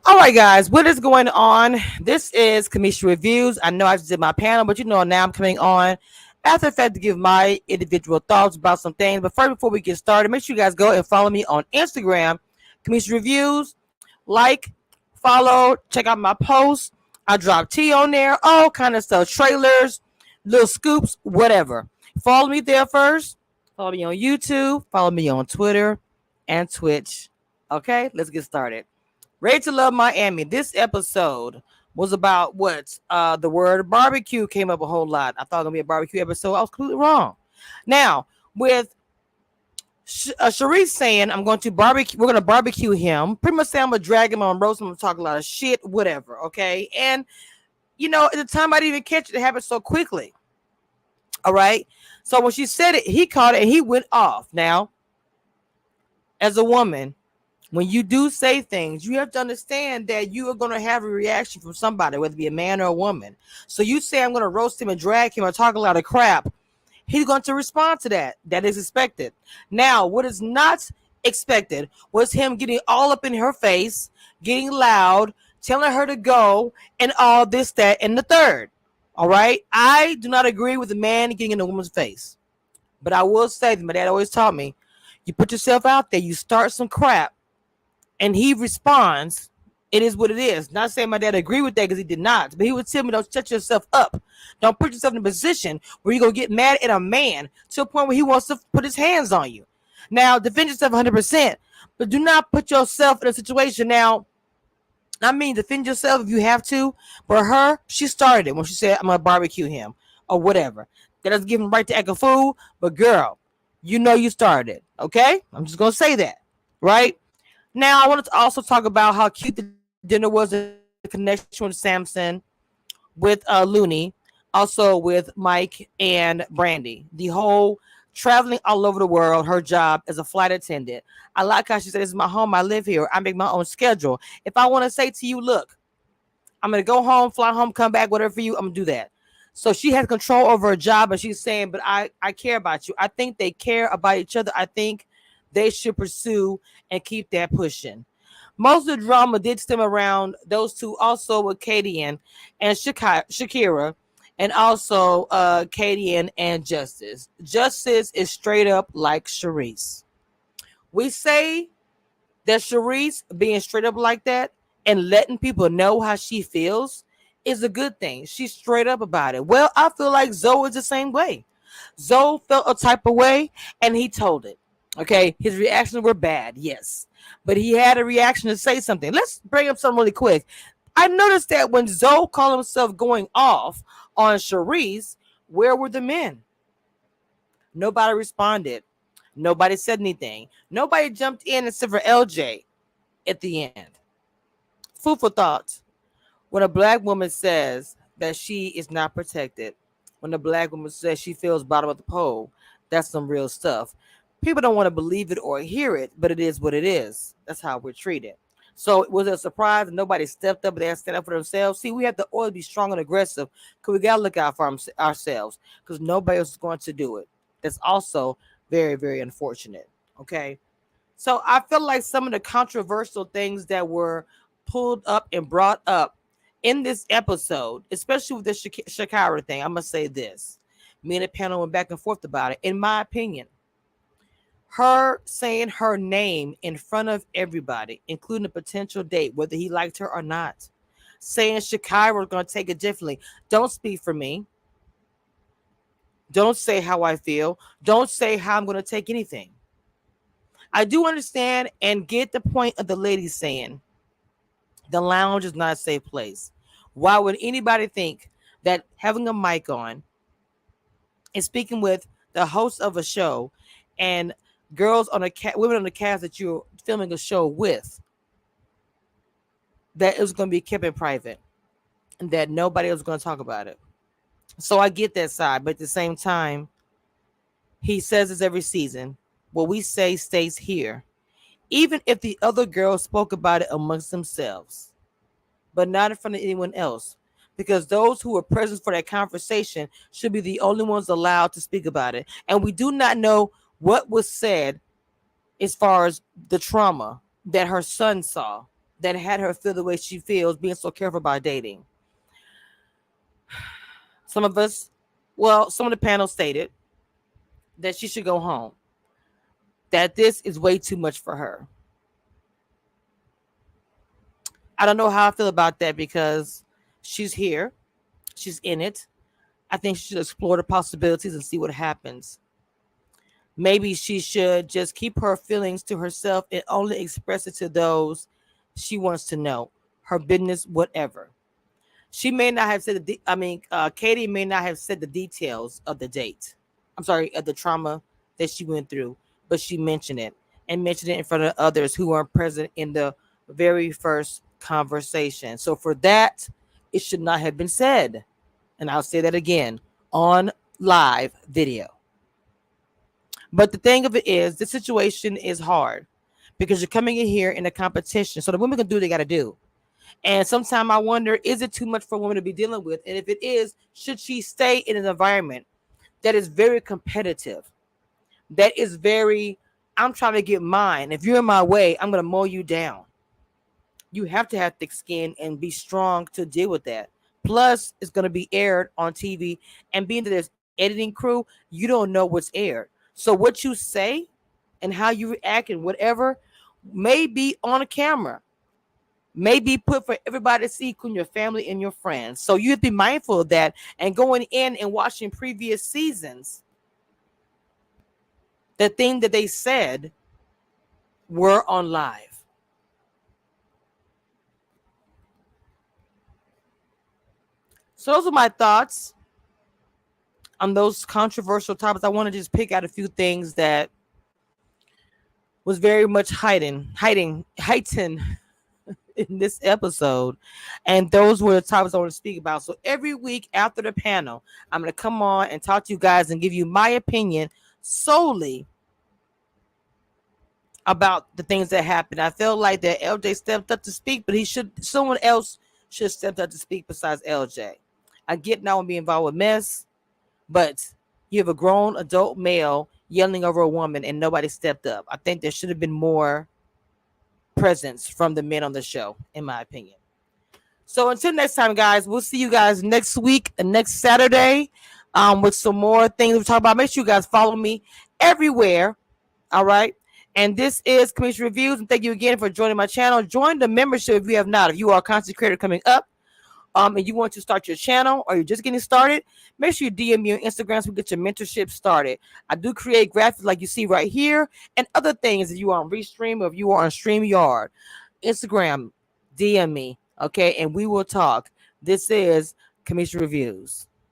All right, guys, what is going on? This is Kamisha Reviews. I know I just did my panel, but now I'm coming on after the fact to give my individual thoughts about some things. But first, before we get started, make sure you guys go and follow me on Instagram, Kamisha Reviews. Like, follow, check out my posts. I drop tea on there, all kind of stuff, trailers, little scoops, whatever. Follow me there first. Follow me on YouTube. Follow me on Twitter and Twitch. Okay, let's get started. Ready to Love Miami. This episode was about what? The word barbecue came up a whole lot. I thought it was going to be a barbecue episode. I was completely wrong. Now, with Sharice saying, I'm going to barbecue, we're going to barbecue him. Pretty much say I'm going to drag him on roast him, talk a lot of shit, whatever. Okay. And, at the time I didn't even catch it. It happened so quickly. All right. So when she said it, he caught it and he went off. Now, as a woman, when you do say things, you have to understand that you are going to have a reaction from somebody, whether it be a man or a woman. So you say, I'm going to roast him and drag him or talk a lot of crap. He's going to respond to that. That is expected. Now, what is not expected was him getting all up in her face, getting loud, telling her to go, and all this, that, and the third. All right? I do not agree with a man getting in a woman's face. But I will say that my dad always taught me, you put yourself out there, you start some crap, and he responds, it is what it is. Not saying my dad agreed with that because he did not, but he would tell me, don't shut yourself up. Don't put yourself in a position where you're going to get mad at a man to a point where he wants to put his hands on you. Now, defend yourself 100%, but do not put yourself in a situation. Now, I mean, defend yourself if you have to, but her, she started it when she said, I'm going to barbecue him or whatever. That doesn't give him right to act a fool, but girl, you started it, okay? I'm just going to say that, right? Now, I wanted to also talk about how cute the dinner was, the connection with Samson, with Looney, also with Mike and Brandy. The whole traveling all over the world, her job as a flight attendant. I like how she said, this is my home. I live here. I make my own schedule. If I want to say to you, look, I'm going to go home, fly home, come back, whatever for you, I'm going to do that. So she has control over her job, and she's saying, but I care about you. I think they care about each other. I think they should pursue and keep that pushing. Most of the drama did stem around those two, also with Katie and Shakira, and also Katie and Justice. Justice is straight up like Sharice. We say that Sharice being straight up like that and letting people know how she feels is a good thing. She's straight up about it. Well, I feel like Zoe is the same way. Zoe felt a type of way and he told it. Okay, his reactions were bad, yes, but he had a reaction to say something. Let's bring up something really quick. I noticed that when Zoe called himself going off on Sharice, where were the men? Nobody responded. Nobody said anything. Nobody jumped in except for LJ at the end. Food for thought. When a black woman says that she is not protected, when a black woman says she feels bottom of the pole, that's some real stuff. People don't want to believe it or hear it, but it is what it is. That's how we're treated. So was it a surprise that nobody stepped up and they stand up for themselves? See, we have to always be strong and aggressive because we got to look out for ourselves because nobody else is going to do it. That's also very, very unfortunate. Okay. So I feel like some of the controversial things that were pulled up and brought up in this episode, especially with the Shakira thing, I'm going to say this. Me and the panel went back and forth about it. In my opinion, her saying her name in front of everybody, including a potential date, whether he liked her or not, saying Shakira was going to take it differently. Don't speak for me. Don't say how I feel. Don't say how I'm going to take anything. I do understand and get the point of the lady saying the lounge is not a safe place. Why would anybody think that having a mic on and speaking with the host of a show and girls on women on the cast that you're filming a show with, that it was going to be kept in private and that nobody was going to talk about it? So I get that side, but at the same time, he says this every season. What we say stays here, even if the other girls spoke about it amongst themselves, but not in front of anyone else, because those who were present for that conversation should be the only ones allowed to speak about it. And we do not know what was said as far as the trauma that her son saw that had her feel the way she feels, being so careful about dating. Some of us, well, some of the panel stated that she should go home, that this is way too much for her. I don't know how I feel about that because she's here, she's in it. I think she should explore the possibilities and see what happens. Maybe she should just keep her feelings to herself and only express it to those she wants to know, her business, whatever. She may not have said Katie may not have said the details of the date. I'm sorry, of the trauma that she went through, but she mentioned it and mentioned it in front of others who weren't present in the very first conversation. So for that, it should not have been said. And I'll say that again on live video. But the thing of it is, the situation is hard because you're coming in here in a competition. So the women can do what they got to do. And sometimes I wonder, is it too much for a woman to be dealing with? And if it is, should she stay in an environment that is very competitive, that is very, I'm trying to get mine. If you're in my way, I'm going to mow you down. You have to have thick skin and be strong to deal with that. Plus, it's going to be aired on TV. And being that there's editing crew, you don't know what's aired. So what you say and how you react and whatever may be on a camera, may be put for everybody to see, including your family and your friends. So you have to be mindful of that. And going in and watching previous seasons, the thing that they said were on live. So those are my thoughts on those controversial topics. I want to just pick out a few things that was very much heightened in this episode, and those were the topics I want to speak about. So every week after the panel, I'm going to come on and talk to you guys and give you my opinion solely about the things that happened. I felt like that LJ stepped up to speak, but someone else should have stepped up to speak besides LJ. I get not want to be involved with mess, but you have a grown adult male yelling over a woman and nobody stepped up. I think there should have been more presence from the men on the show, in my opinion. So until next time, guys, we'll see you guys next week, next Saturday, with some more things we talk about. Make sure you guys follow me everywhere. All right. And this is Commission Reviews. And thank you again for joining my channel. Join the membership if you have not. If you are a content creator coming up, and you want to start your channel or you're just getting started, make sure you DM me on Instagram so we get your mentorship started. I do create graphics like you see right here and other things if you are on Restream or if you are on StreamYard. Instagram, DM me, okay? And we will talk. This is Commission Reviews.